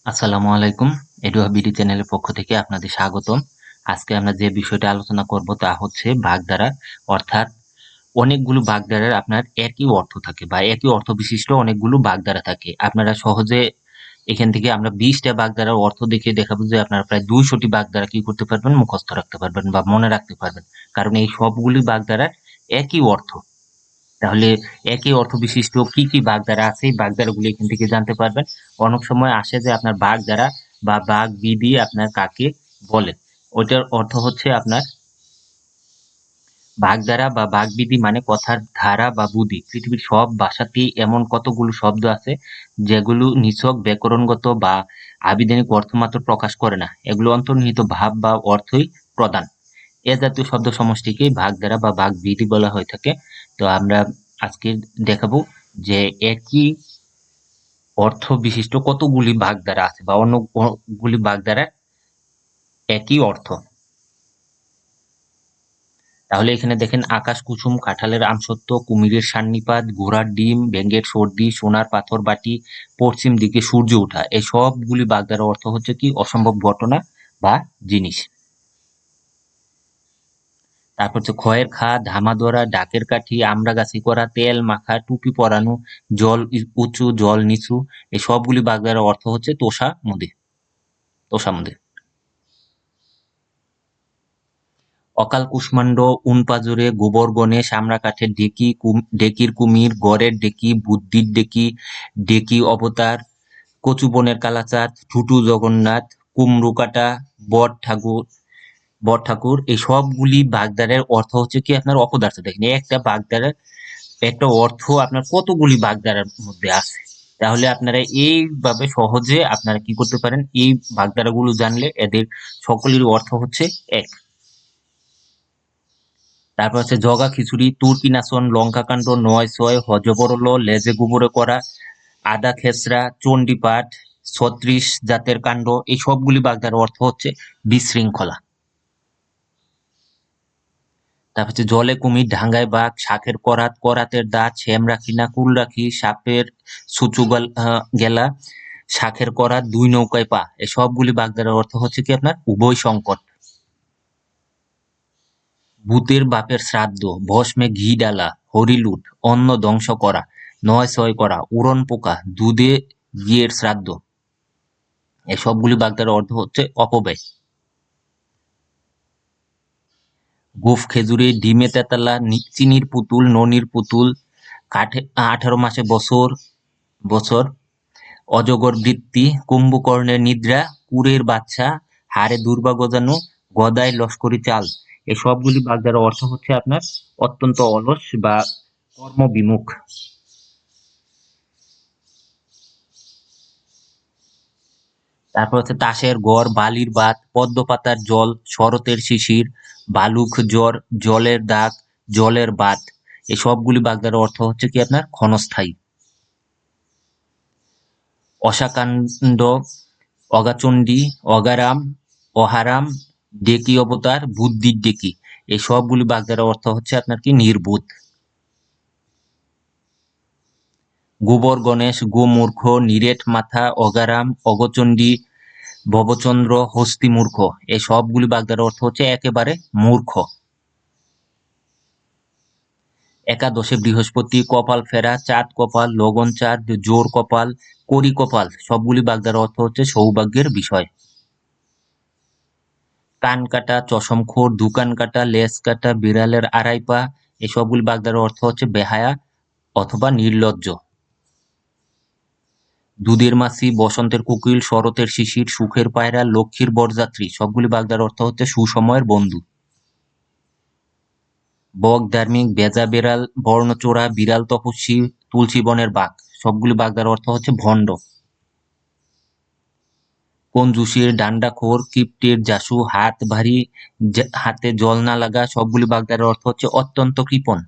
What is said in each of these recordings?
আসসালামু আলাইকুম। এডুয়া বিডি চ্যানেলের পক্ষ থেকে আপনাদের স্বাগতম। আজকে আমরা যে বিষয়টা আলোচনা করব তা হচ্ছে বাগধারা, অর্থাৎ অনেকগুলো বাগধারার আপনার একই অর্থ থাকে বা একই অর্থ বিশিষ্ট অনেকগুলো বাগধারা থাকে। আপনারা সহজে এখান থেকে আমরা ২০টা বাগধারার অর্থ দেখিয়ে দেখাবো যে আপনারা প্রায় ২০০টি বাগধারা কি করতে পারবেন, মুখস্থ রাখতে পারবেন বা মনে রাখতে পারবেন। কারণ এই সবগুলি বাগধারার একই অর্থ। তাহলে একই অর্থ বিশিষ্ট কি কি বাগধারা আছে এই বাগধারাগুলো এখান থেকে জানতে পারবেন। অনেক সময় আসে যে আপনার বাগধারা বা বাগবিধি আপনার কাকে বলে, ওইটার অর্থ হচ্ছে আপনার বাগধারা বা বাগবিধি মানে কথার ধারা বা বুদ্ধি। পৃথিবীর সব ভাষাতেই এমন কতগুলো শব্দ আছে যেগুলো নিছক ব্যাকরণগত বা আবিধানিক অর্থ মাত্র প্রকাশ করে না, এগুলো অন্তর্নিহিত ভাব বা অর্থই প্রদান। এ জাতীয় শব্দ সমষ্টিকেই বাগধারা বা বাগবিধি বলা হয়ে থাকে। তো আমরা আজকে দেখাবো যে একই অর্থ বিশিষ্ট কতগুলি বাগধারা আছে বা অন্যগুলি বাগধারার একই অর্থ। তাহলে এখানে দেখেন আকাশ কুসুম, কাঁঠালের আমসত্ব, কুমিরের সান্নিপাত, ঘোড়ার ডিম, ব্যাঙের সর্দি, সোনার পাথর বাটি, পশ্চিম দিকে সূর্য ওঠা। এই সবগুলি বাগধারার অর্থ হচ্ছে কি অসম্ভব ঘটনা বা জিনিস। তারপর হচ্ছে খয়ের খা, ধামা ধরা, ডাকের কাঠি, আমড়াগাছি করা, তেল মাখা, টুপি পরানো, জল উঁচু জল নিচু। এই সবগুলি বাগধারার অর্থ হচ্ছে তোষামোদে। অকাল কুষ্মাণ্ড, উনপাজরে, গোবর গণেশ, আমড়া কাঠের ডেকির কুমির, গড়ের ডেকি, বুদ্ধির ডেকি, ডেকি অবতার, কচু বনের কালাচাঁদ, ঠুটু জগন্নাথ, কুমড়ো কাটা, বট ঠাকুর বট ঠাকুর। এই সবগুলি বাগধারার অর্থ হচ্ছে কি আপনার অপদার্থ। দেখেন একটা বাগধারার একটা অর্থ আপনার কতগুলি বাগধারার মধ্যে আছে। তাহলে আপনারা এইভাবে সহজে আপনারা কি করতে পারেন, এই বাগধারাগুলো জানলে এদের সকলের অর্থ হচ্ছে এক। তারপর হচ্ছে জগা খিচুড়ি, তুর্কি নাচন, লঙ্কা কাণ্ড, নয় ছয়, হজবরল, লেজে গোবরে করা, আদা খেসরা, চণ্ডীপাঠ, ৩৬ জাতের কাণ্ড। এই সবগুলি বাগধারার অর্থ হচ্ছে বিশৃঙ্খলা। তারপর হচ্ছে জলে কুমির, ঢাঙ্গায় বাঘ, শাকের করাত, করাতের দাঁত, শ্যাম রাখি না কুল রাখি, সাপের ছুঁচু গেলা, শাকের করাত, দুই নৌকায় পা। এই সবগুলি বাগধারার অর্থ হচ্ছে কি আপনার উভয় সংকট। ভূতের বাপের শ্রাদ্ধ, ভস্মে ঘি ডালা, হরিলুট, অন্ন ধ্বংস করা, নয় ছয় করা, উড়ন পোকা, দুধে ঘিয়ের শ্রাদ্ধ। এই সবগুলি বাগধারার অর্থ হচ্ছে অপব্যয়। গোঁফ খেজুরে, ডিমে তেঁতালা, চিনির পুতুল, ননির পুতুল, কাঠে 18 মাসে বছর বছর, অজগর বৃত্তি, কুম্ভকর্ণের নিদ্রা, কুরের বাচ্চা, হাড়ে দুর্বা গজানো, গদায় লস্করি চাল। এই সবগুলি বাগধারার অর্থ হচ্ছে আপনার অত্যন্ত অলস বা কর্মবিমুখ। তারপর হচ্ছে তাসের ঘর, বালির বাত, পদ্ম পাতার জল, শরতের শিশির, বালুক জ্বর, জলের দাগ, জলের বাত। এই সবগুলি বাগধারার অর্থ হচ্ছে কি আপনার ক্ষণস্থায়ী। অসাকাণ্ড, অগাচণ্ডী, অগারাম, অহারাম, ডেকি অবতার, বুদ্ধির ডেকি। এই সবগুলি বাগধারার অর্থ হচ্ছে আপনার কি নির্বোধ। গোবর গণেশ, গোমূর্খ, নিরেট মাথা, অগারাম, অগচণ্ডী, ভবচন্দ্র, হস্তি মূর্খ। এই সবগুলি বাগধারার অর্থ হচ্ছে একেবারে মূর্খ। একাদশে বৃহস্পতি, কপাল ফেরা, চাঁদ কপাল, লগন চাঁদ, জোর কপাল, করি কপাল। সবগুলি বাগধারার অর্থ হচ্ছে সৌভাগ্যের বিষয়। কান কাটা, চশমখোর, দোকান কাটা, লেজ কাটা, বিড়ালের আড়াই পা। এই সবগুলি বাগধারার অর্থ হচ্ছে বেহায়া অথবা নির্লজ্জ। দুধের মাছি, বসন্তের কোকিল, শরতের শিশির, সুখের পায়রা, লক্ষ্মীর বরযাত্রী। সবগুলি বাগধারার অর্থ হচ্ছে সুসময়ের বন্ধু। বক ধার্মিক, বেজা বেড়াল, বর্ণচোরা, বিড়াল তপস্বী, তুলসী বনের বাঘ। সবগুলি বাগধারার অর্থ হচ্ছে ভণ্ড। কঞ্জুসের, ডান্ডাখোর, কিপ্টের, জাসু, হাত ভারী, হাতে জল না লাগা। সবগুলি বাগধারার অর্থ হচ্ছে অত্যন্ত কৃপণ।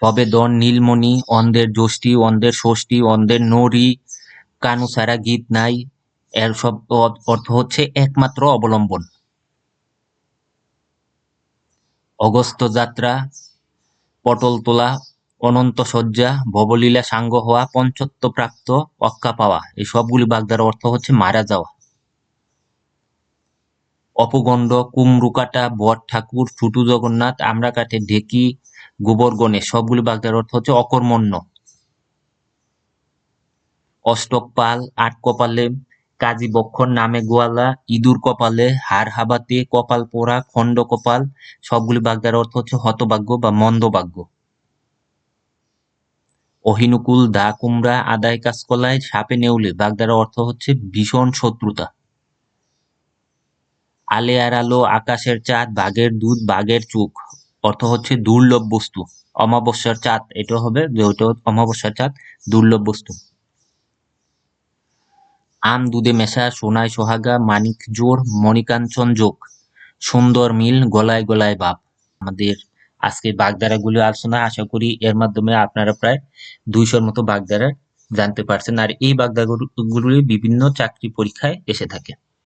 সবেদন, নীলমণি, অন্ধের যষ্টি, অন্ধের ষষ্ঠী, অন্ধের নড়ি, কানু ছাড়া গীত নাই। এর সব অর্থ হচ্ছে একমাত্র অবলম্বন। অগস্ত্য যাত্রা, পটল তোলা, অনন্ত শয্যা, ভবলীলা সাঙ্গ হওয়া, পঞ্চত্ব প্রাপ্ত, অক্কা পাওয়া, এই সবগুলি বাগধারা অর্থ হচ্ছে মারা যাওয়া। অপগণ্ড, কুমরুকাটা, বট ঠাকুর, ছুটু জগন্নাথ, আমরা কাঠে ঢেকি, গোবর গণেশ, সবগুলি বাগধারা অর্থ হচ্ছে অকর্মণ্য। অষ্টক পাল, আট কপালে, কাজী বক্ষর, নামে গোয়ালা, ইঁদুর কপালে, হাড় হাবাতে, কপাল পোড়া, খণ্ড কপাল, সবগুলি বাগধারা অর্থ হচ্ছে হতভাগ্য বা মন্দভাগ্য। অহিনুকুল, দা কুমড়া, আদায় কাঁচকলায়, সাপে নেউলে, বাগধারা অর্থ হচ্ছে ভীষণ শত্রুতা। আলে আর আলো, আকাশের চাঁদ, বাঘের দুধ, বাঘের চোখ, অর্থ হচ্ছে দুর্লভ বস্তু। অমাবস্যার চাঁদ, এটা হবে যে ওটা অমাবস্যার চাঁদ, দুর্লভ বস্তু। আম দুধে মেশা, সোনায় সোহাগা, মানিক জোর, মণিকাঞ্চন যোগ, সুন্দর মিল, গলায় গলায় বাপ। আমাদের আজকে বাগধারাগুলো আলোচনা, আশা করি এর মাধ্যমে আপনারা প্রায় 200-র মতো বাগধারা জানতে পারছেন। আর এই বাগধারাগুলি বিভিন্ন চাকরি পরীক্ষায় এসে থাকে।